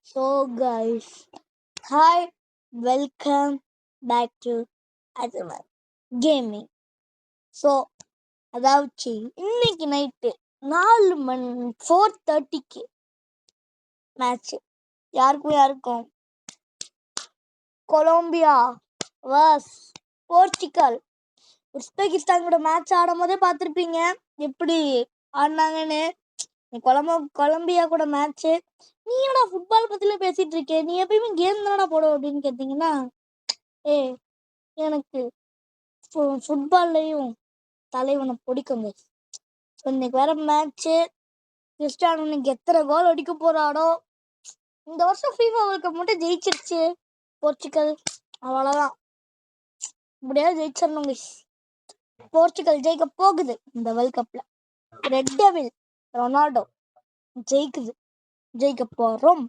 So, guys, hi, welcome back to Azamar Gaming. So அதாவச்சு இன்னைக்கு night 4:30க்கு match யாருக்கும் கொலம்பியா வர்ஸ் போர்ச்சுகல். உஸ்பெகிஸ்தான் கூட மேட்ச் ஆடும் போதே பார்த்துருப்பீங்க எப்படி ஆடினாங்கன்னு. கொலம்பியா கூட மேட்ச்சு. நீ என்னடா ஃபுட்பால் பத்தில பேசிட்டு இருக்கே, நீ எப்பயுமே கேம் தானடா போடும் அப்படின்னு கேட்டீங்கன்னா, எனக்கு ஃபுட்பால்லையும் தலைவனை பிடிக்கும். இன்னைக்கு வேற மேட்ச்சு. கிறிஸ்டியானோ இன்னைக்கு எத்தனை கோல் அடிக்க போறாடோ. இந்த வருஷம் ஃபீஃபா வேர்ல்ட் கப் மட்டும் ஜெயிச்சிருச்சு போர்ச்சுகல். அவ்வளோதான், இப்படியாவது ஜெயிச்சிடணும். போர்ச்சுகல் ஜெயிக்க போகுது இந்த வேர்ல்ட் கப்ல. ரெட் டெவில் ரொனால்டோ ஜெயிக்க போறோம்.